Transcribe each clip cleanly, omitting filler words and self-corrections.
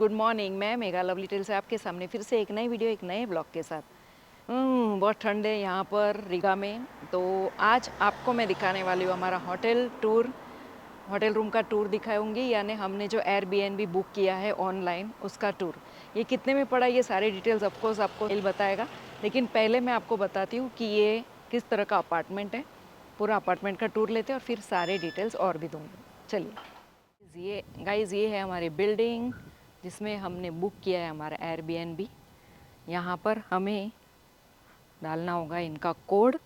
Good morning. मैं mega lovely tell से आपके सामने फिर से एक नई वीडियो, एक नए ब्लॉग के साथ। बहुत ठंड है यहाँ पर रीगा में। तो आज आपको मैं दिखाने वाली हूँ हमारा होटल टूर, होटल रूम का टूर दिखाऊंगी, यानी हमने जो एयरबीएनबी बुक किया है ऑनलाइन उसका टूर। ये कितने में पड़ा, ये सारी डिटेल्स ऑफकोर्स आपको बताएगा, लेकिन पहले मैं आपको बताती हूँ कि ये किस तरह का अपार्टमेंट है। पूरा अपार्टमेंट का टूर लेते हैं और फिर सारे डिटेल्स और भी दूँगी। चलिए, ये गाइस, ये है हमारी बिल्डिंग जिसमें हमने बुक किया है हमारा एयरबीएनबी। यहाँ पर हमें डालना होगा इनका कोड।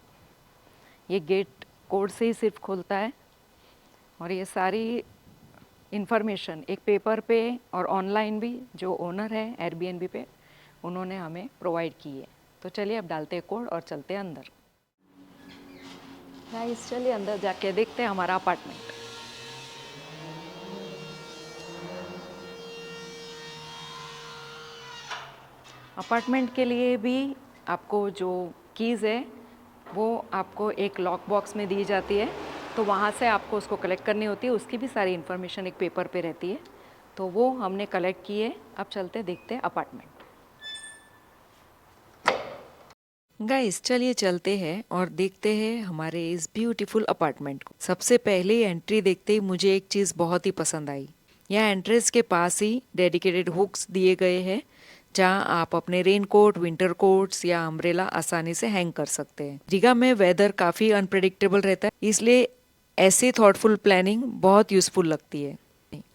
ये गेट कोड से ही सिर्फ खुलता है, और ये सारी इन्फॉर्मेशन एक पेपर पे और ऑनलाइन भी जो ओनर है एयरबीएनबी पे उन्होंने हमें प्रोवाइड की है। तो चलिए अब डालते हैं कोड और चलते हैं अंदर। गाइस चलिए अंदर जाके देखते हैं हमारा अपार्टमेंट। अपार्टमेंट के लिए भी आपको जो कीज़ है वो आपको एक लॉक बॉक्स में दी जाती है, तो वहाँ से आपको उसको कलेक्ट करनी होती है। उसकी भी सारी इन्फॉर्मेशन एक पेपर पे रहती है, तो वो हमने कलेक्ट की है। अब चलते देखते हैं अपार्टमेंट। गाइस चलिए चलते हैं और देखते हैं हमारे इस ब्यूटीफुल अपार्टमेंट को। सबसे पहले एंट्री देखते ही मुझे एक चीज़ बहुत ही पसंद आई। यहाँ एंट्रेंस के पास ही डेडिकेटेड हुक्स दिए गए हैं, जहाँ आप अपने रेनकोट, विंटर कोट्स या अम्ब्रेला आसानी से हैंग कर सकते हैं। रीगा में वेदर काफ़ी अनप्रेडिक्टेबल रहता है, इसलिए ऐसी थॉटफुल प्लानिंग बहुत यूजफुल लगती है।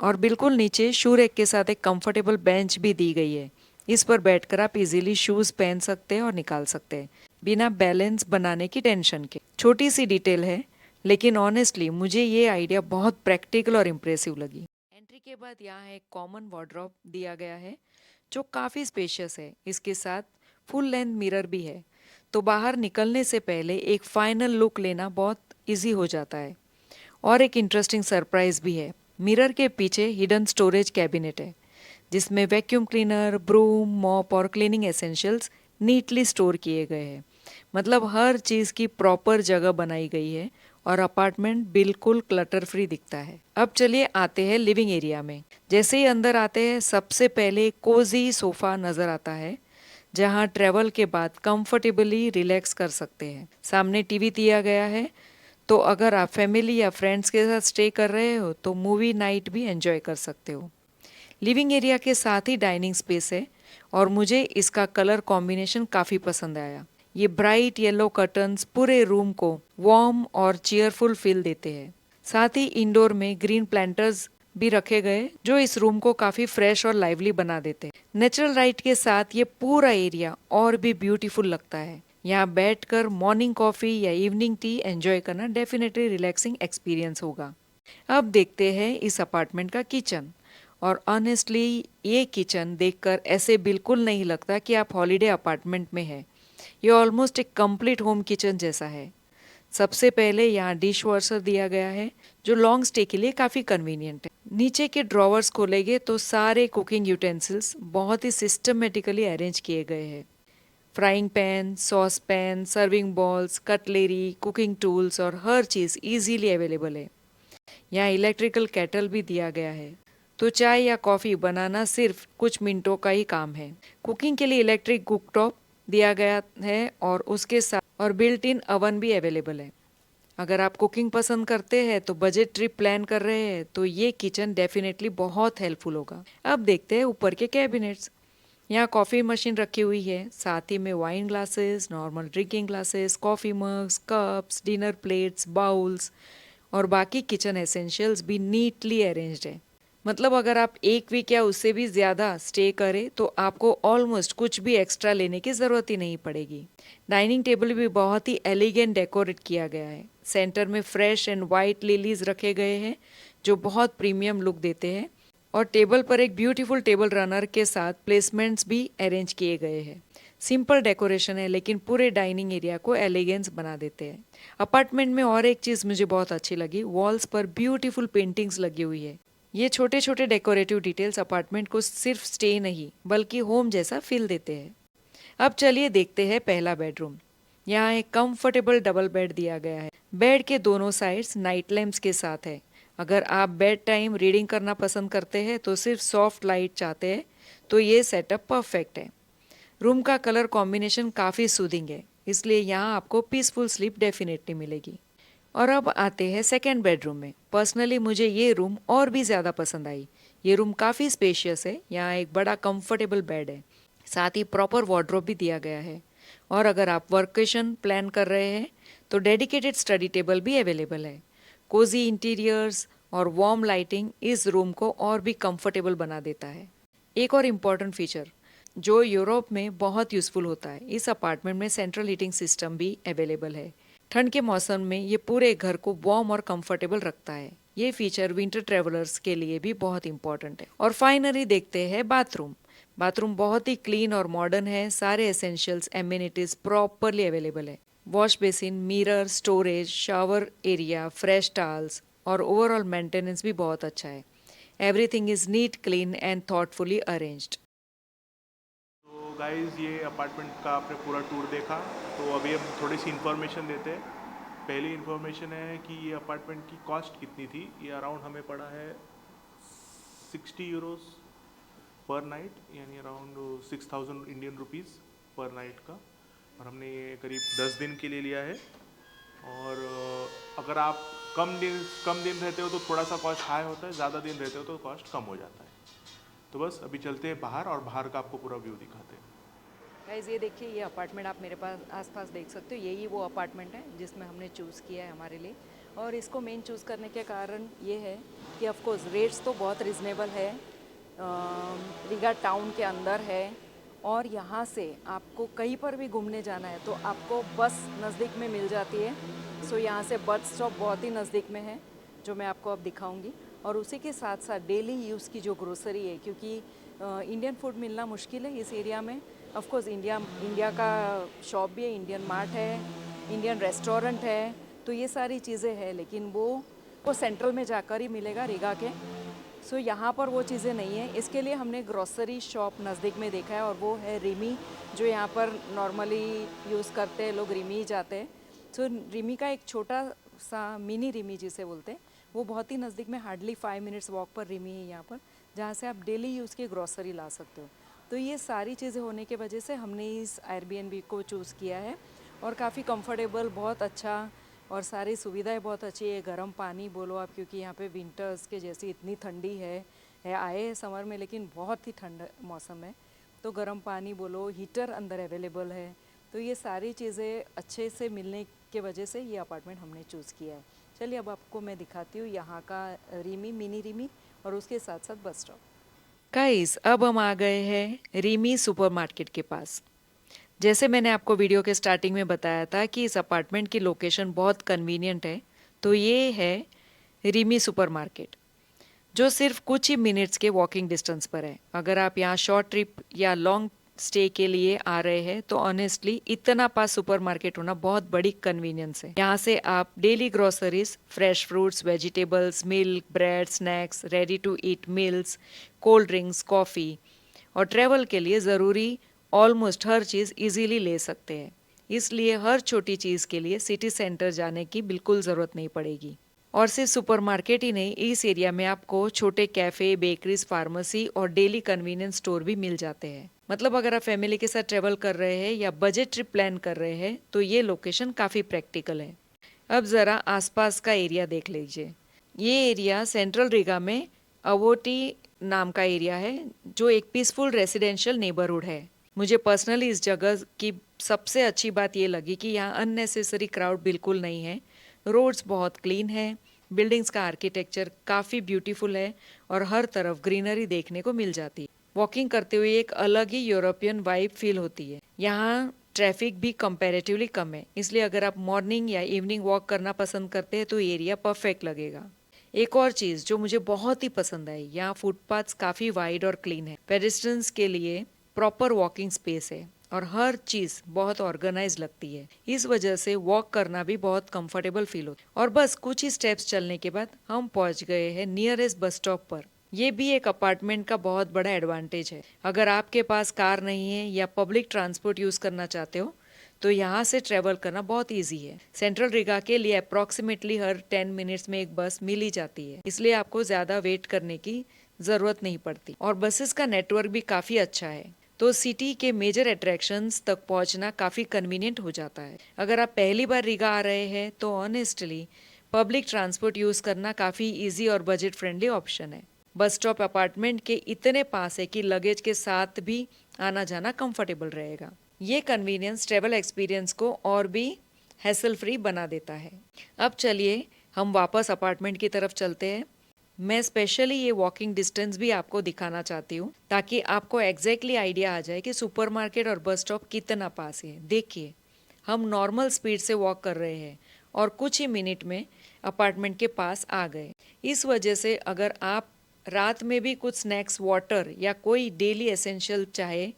और बिल्कुल नीचे शू रैक के साथ एक कंफर्टेबल बेंच भी दी गई है। इस पर बैठकर आप इजीली शूज पहन सकते हैं और निकाल सकते हैं बिना बैलेंस बनाने की टेंशन के। छोटी सी डिटेल है, लेकिन ऑनेस्टली मुझे ये आइडिया बहुत प्रैक्टिकल और इम्प्रेसिव लगी। एंट्री के बाद यहाँ एक कॉमन वार्डरोब दिया गया है जो काफ़ी स्पेशियस है। इसके साथ फुल लेंथ मिरर भी है, तो बाहर निकलने से पहले एक फाइनल लुक लेना बहुत इजी हो जाता है। और एक इंटरेस्टिंग सरप्राइज भी है। मिरर के पीछे हिडन स्टोरेज कैबिनेट है, जिसमें वैक्यूम क्लीनर, ब्रूम, मॉप और क्लीनिंग एसेंशियल्स नीटली स्टोर किए गए हैं। मतलब हर चीज़ की प्रॉपर जगह बनाई गई है और अपार्टमेंट बिल्कुल क्लटर फ्री दिखता है। अब चलिए आते हैं लिविंग एरिया में। जैसे ही अंदर आते हैं सबसे पहले कोजी सोफा नज़र आता है, जहां ट्रैवल के बाद कंफर्टेबली रिलैक्स कर सकते हैं। सामने टीवी दिया गया है, तो अगर आप फैमिली या फ्रेंड्स के साथ स्टे कर रहे हो तो मूवी नाइट भी एंजॉय कर सकते हो। लिविंग एरिया के साथ ही डाइनिंग स्पेस है, और मुझे इसका कलर कॉम्बिनेशन काफ़ी पसंद आया। ये ब्राइट येलो कर्टन्स पूरे रूम को वार्म और चीयरफुल फील देते हैं। साथ ही इंडोर में ग्रीन प्लांटर्स भी रखे गए जो इस रूम को काफ़ी फ्रेश और लाइवली बना देते हैं। नेचुरल लाइट के साथ ये पूरा एरिया और भी ब्यूटीफुल लगता है। यहाँ बैठकर मॉर्निंग कॉफ़ी या इवनिंग टी एंजॉय करना डेफिनेटली रिलैक्सिंग एक्सपीरियंस होगा। अब देखते हैं इस अपार्टमेंट का किचन। और ऑनेस्टली ये किचन देखकर ऐसे बिल्कुल नहीं लगता कि आप हॉलिडे अपार्टमेंट में हैं। ये ऑलमोस्ट एक कंप्लीट होम किचन जैसा है। सबसे पहले यहाँ डिश वॉशर दिया गया है, जो लॉन्ग स्टे के लिए काफ़ी कन्वीनियंट है। नीचे के ड्रॉवर्स खोलेंगे तो सारे कुकिंग यूटेंसिल्स बहुत ही सिस्टमेटिकली अरेंज किए गए हैं। Frying pan, sauce pan, serving balls, cutlery, cooking tools और हर चीज़ इजीली अवेलेबल है। यहाँ इलेक्ट्रिकल केटल भी दिया गया है, तो चाय या कॉफ़ी बनाना सिर्फ कुछ मिनटों का ही काम है। कुकिंग के लिए इलेक्ट्रिक कुकटॉप दिया गया है और उसके साथ और बिल्ट इन अवन भी अवेलेबल है। अगर आप कुकिंग पसंद करते हैं तो बजट ट्रिप प्लान कर रहे हैं तो ये किचन डेफिनेटली बहुत हेल्पफुल होगा। अब देखते हैं ऊपर के कैबिनेट्स। यहाँ कॉफ़ी मशीन रखी हुई है, साथ ही में wine glasses, normal drinking glasses, coffee mugs, cups, dinner plates, bowls और बाकी किचन एसेंशियल्स भी नीटली अरेंज्ड है। मतलब अगर आप एक वीक या उससे भी ज़्यादा स्टे करें तो आपको ऑलमोस्ट कुछ भी एक्स्ट्रा लेने की ज़रूरत ही नहीं पड़ेगी। डाइनिंग टेबल भी बहुत ही एलिगेंट डेकोरेट किया गया है। सेंटर में फ्रेश एंड वाइट लिलीज रखे गए हैं जो बहुत प्रीमियम लुक देते हैं, और टेबल पर एक ब्यूटीफुल टेबल रनर के साथ प्लेसमेंट्स भी अरेंज किए गए हैं। सिंपल डेकोरेशन है, लेकिन पूरे डाइनिंग एरिया को एलिगेंस बना देते हैं। अपार्टमेंट में और एक चीज़ मुझे बहुत अच्छी लगी, वॉल्स पर ब्यूटीफुल पेंटिंग्स लगी हुई है। ये छोटे छोटे डेकोरेटिव डिटेल्स अपार्टमेंट को सिर्फ स्टे नहीं बल्कि होम जैसा फील देते हैं। अब चलिए देखते हैं पहला बेडरूम। यहाँ एक कंफर्टेबल डबल बेड दिया गया है। बेड के दोनों साइड्स नाइट लैम्प्स के साथ है। अगर आप बेड टाइम रीडिंग करना पसंद करते हैं तो सिर्फ सॉफ्ट लाइट चाहते हैं तो ये सेटअप परफेक्ट है। रूम का कलर कॉम्बिनेशन काफ़ी सूदिंग है, इसलिए यहाँ आपको पीसफुल स्लीप डेफिनेटली मिलेगी। और अब आते हैं सेकेंड बेडरूम में। पर्सनली मुझे ये रूम और भी ज़्यादा पसंद आई। ये रूम काफ़ी स्पेशियस है, यहाँ एक बड़ा कंफर्टेबल बेड है, साथ ही प्रॉपर वार्डरोब भी दिया गया है। और अगर आप वर्केशन प्लान कर रहे हैं तो डेडिकेटेड स्टडी टेबल भी अवेलेबल है। कोजी इंटीरियर्स और वार्म लाइटिंग इस रूम को और भी कंफर्टेबल बना देता है। एक और इम्पॉर्टेंट फीचर जो यूरोप में बहुत यूज़फुल होता है, इस अपार्टमेंट में सेंट्रल हीटिंग सिस्टम भी अवेलेबल है। ठंड के मौसम में ये पूरे घर को वार्म और कंफर्टेबल रखता है। ये फीचर विंटर ट्रेवलर्स के लिए भी बहुत इंपॉर्टेंट है। और फाइनली देखते हैं बाथरूम। बाथरूम बहुत ही क्लीन और मॉडर्न है। सारे एसेंशियल्स एमिनिटीज प्रॉपरली अवेलेबल है। Wash basin, mirror, storage, shower area, fresh towels और ओवरऑल मेंटेनेंस भी बहुत अच्छा है। Everything is neat, clean and thoughtfully arranged. तो गाइस ये अपार्टमेंट का आपने पूरा टूर देखा, तो अभी हम थोड़ी सी इन्फॉर्मेशन देते हैं। पहली इन्फॉर्मेशन है कि ये अपार्टमेंट की कॉस्ट कितनी थी। ये अराउंड हमें पड़ा है 60 यूरोस पर नाइट, यानी अराउंड 6000 इंडियन रुपीज़ पर नाइट का। और हमने ये करीब 10 दिन के लिए लिया है। और अगर आप कम दिन रहते हो तो थोड़ा सा कॉस्ट हाई होता है, ज़्यादा दिन रहते हो तो कॉस्ट कम हो जाता है। तो बस अभी चलते हैं बाहर और बाहर का आपको पूरा व्यू दिखाते हैं। गाइस ये देखिए, ये अपार्टमेंट आप मेरे पास आसपास देख सकते हो। यही वो अपार्टमेंट है जिसमें हमने चूज़ किया है हमारे लिए। और इसको मेन चूज़ करने के कारण ये है कि ऑफ कोर्स रेट्स तो बहुत रिजनेबल है। रीगा टाउन के अंदर है और यहाँ से आपको कहीं पर भी घूमने जाना है तो आपको बस नज़दीक में मिल जाती है। सो यहाँ से बस स्टॉप बहुत ही नज़दीक में है, जो मैं आपको अब दिखाऊंगी। और उसी के साथ साथ डेली यूज़ की जो ग्रोसरी है, क्योंकि इंडियन फूड मिलना मुश्किल है इस एरिया में। ऑफ कोर्स इंडिया का शॉप भी है, इंडियन मार्ट है, इंडियन रेस्टोरेंट है, तो ये सारी चीज़ें हैं, लेकिन वो सेंट्रल में जाकर ही मिलेगा रीगा के। सो यहाँ पर वो चीज़ें नहीं है। इसके लिए हमने ग्रोसरी शॉप नज़दीक में देखा है और वो है रिमी, जो यहाँ पर नॉर्मली यूज़ करते हैं लोग, रिमी ही जाते हैं। सो रिमी का एक छोटा सा मिनी रिमी जिसे बोलते हैं, वो बहुत ही नज़दीक में, हार्डली 5 मिनट्स वॉक पर रिमी है यहाँ पर, जहाँ से आप डेली यूज़ की ग्रोसरी ला सकते हो। तो ये सारी चीज़ें होने के वजह से हमने इस एयरबीएनबी को चूज़ किया है। और काफ़ी कंफर्टेबल, बहुत अच्छा, और सारी सुविधाएं बहुत अच्छी है। गर्म पानी बोलो आप, क्योंकि यहाँ पे विंटर्स के जैसी इतनी ठंडी है आए हैं समर में, लेकिन बहुत ही ठंड मौसम है, तो गर्म पानी बोलो, हीटर अंदर अवेलेबल है। तो ये सारी चीज़ें अच्छे से मिलने के वजह से ये अपार्टमेंट हमने चूज़ किया है। चलिए अब आपको मैं दिखाती हूँ यहाँ का रिमी, मिनी रिमी, और उसके साथ साथ बस स्टॉप। गाइस अब हम आ गए हैं रिमी सुपरमार्केट के पास। जैसे मैंने आपको वीडियो के स्टार्टिंग में बताया था कि इस अपार्टमेंट की लोकेशन बहुत कन्वीनियंट है, तो ये है रिमी सुपरमार्केट, जो सिर्फ कुछ ही मिनट्स के वॉकिंग डिस्टेंस पर है। अगर आप यहाँ शॉर्ट ट्रिप या लॉन्ग स्टे के लिए आ रहे हैं तो ऑनेस्टली इतना पास सुपरमार्केट होना बहुत बड़ी कन्वीनियंस है। यहाँ से आप daily groceries, fresh fruits, vegetables, milk, bread, snacks, ready to eat meals, cold drinks, coffee और ट्रैवल के लिए ज़रूरी ऑलमोस्ट हर चीज़ इजीली ले सकते हैं। इसलिए हर छोटी चीज़ के लिए सिटी सेंटर जाने की बिल्कुल ज़रूरत नहीं पड़ेगी। और सिर्फ सुपरमार्केट ही नहीं, इस एरिया में आपको छोटे कैफ़े, बेकरीज, फार्मेसी और डेली कन्वीनियंस स्टोर भी मिल जाते हैं। मतलब अगर आप फैमिली के साथ ट्रेवल कर रहे हैं या बजट ट्रिप प्लान कर रहे हैं तो ये लोकेशन काफ़ी प्रैक्टिकल है। अब ज़रा आसपास का एरिया देख लीजिए। ये एरिया सेंट्रल रीगा में अवोटी नाम का एरिया है, जो एक पीसफुल रेसिडेंशियल नेबरहुड है। मुझे पर्सनली इस जगह की सबसे अच्छी बात ये लगी कि यहाँ अननेसेसरी क्राउड बिल्कुल नहीं है। रोड्स बहुत क्लीन है, बिल्डिंग्स का आर्किटेक्चर काफ़ी ब्यूटीफुल है और हर तरफ ग्रीनरी देखने को मिल जाती है। वॉकिंग करते हुए एक अलग ही यूरोपियन वाइब फील होती है। यहाँ ट्रैफिक भी कंपैरेटिवली कम है, इसलिए अगर आप मॉर्निंग या इवनिंग वॉक करना पसंद करते हैं तो एरिया परफेक्ट लगेगा। एक और चीज़ जो मुझे बहुत ही पसंद आई, यहाँ फुटपाथ्स काफ़ी वाइड और क्लीन है। पेडेस्ट्रियंस के लिए प्रॉपर वॉकिंग स्पेस है और हर चीज़ बहुत ऑर्गेनाइज लगती है। इस वजह से वॉक करना भी बहुत कंफर्टेबल फील होता है। और बस कुछ ही स्टेप्स चलने के बाद हम पहुंच गए हैं नियरेस्ट बस स्टॉप पर। ये भी एक अपार्टमेंट का बहुत बड़ा एडवांटेज है। अगर आपके पास कार नहीं है या पब्लिक ट्रांसपोर्ट यूज़ करना चाहते हो तो यहाँ से ट्रेवल करना बहुत इजी है। सेंट्रल रीगा के लिए अप्रॉक्सीमेटली हर 10 मिनट्स में एक बस मिल ही जाती है, इसलिए आपको ज़्यादा वेट करने की ज़रूरत नहीं पड़ती और बसेस का नेटवर्क भी काफ़ी अच्छा है, तो सिटी के मेजर अट्रैक्शंस तक पहुंचना काफ़ी कन्वीनियंट हो जाता है। अगर आप पहली बार रीगा आ रहे हैं तो ऑनेस्टली पब्लिक ट्रांसपोर्ट यूज़ करना काफ़ी इजी और बजट फ्रेंडली ऑप्शन है। बस स्टॉप अपार्टमेंट के इतने पास है कि लगेज के साथ भी आना जाना कंफर्टेबल रहेगा। ये कन्वीनियंस ट्रेवल एक्सपीरियंस को और भी हैसल फ्री बना देता है। अब चलिए हम वापस अपार्टमेंट की तरफ चलते हैं। मैं स्पेशली ये वॉकिंग डिस्टेंस भी आपको दिखाना चाहती हूँ ताकि आपको एग्जैक्टली आइडिया आ जाए कि सुपरमार्केट और बस स्टॉप कितना पास है। देखिए, हम नॉर्मल स्पीड से वॉक कर रहे हैं और कुछ ही मिनट में अपार्टमेंट के पास आ गए। इस वजह से अगर आप रात में भी कुछ स्नैक्स, वाटर या कोई डेली एसेंशियल चाहे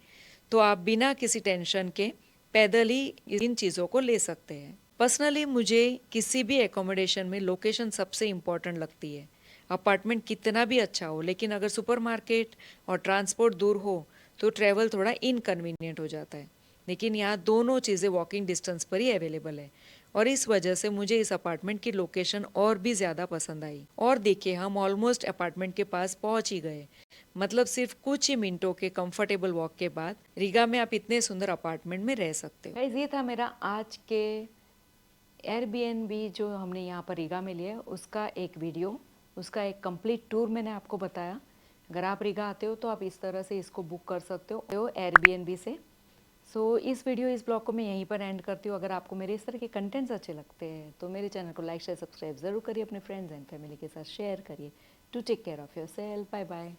तो आप बिना किसी टेंशन के पैदल ही इन चीज़ों को ले सकते हैं। पर्सनली मुझे किसी भी एकोमोडेशन में लोकेशन सबसे इम्पोर्टेंट लगती है। अपार्टमेंट कितना भी अच्छा हो, लेकिन अगर सुपरमार्केट और ट्रांसपोर्ट दूर हो तो ट्रैवल थोड़ा इनकन्वीनियंट हो जाता है। लेकिन यहाँ दोनों चीज़ें वॉकिंग डिस्टेंस पर ही अवेलेबल है और इस वजह से मुझे इस अपार्टमेंट की लोकेशन और भी ज़्यादा पसंद आई। और देखिए, हम ऑलमोस्ट अपार्टमेंट के पास पहुँच ही गए। मतलब सिर्फ कुछ ही मिनटों के कंफर्टेबल वॉक के बाद रीगा में आप इतने सुंदर अपार्टमेंट में रह सकते हो। गाइस, ये था मेरा आज के एयरबीएनबी जो हमने यहाँ पर रीगा में लिया है उसका एक वीडियो, उसका एक कंप्लीट टूर मैंने आपको बताया। अगर आप रीगा आते हो तो आप इस तरह से इसको बुक कर सकते हो एयरबीएनबी से। इस ब्लॉग को मैं यहीं पर एंड करती हूँ। अगर आपको मेरे इस तरह के कंटेंट्स अच्छे लगते हैं तो मेरे चैनल को लाइक शेयर सब्सक्राइब ज़रूर करिए, अपने फ्रेंड्स एंड फैमिली के साथ शेयर करिए। To take care of yourself. Bye bye.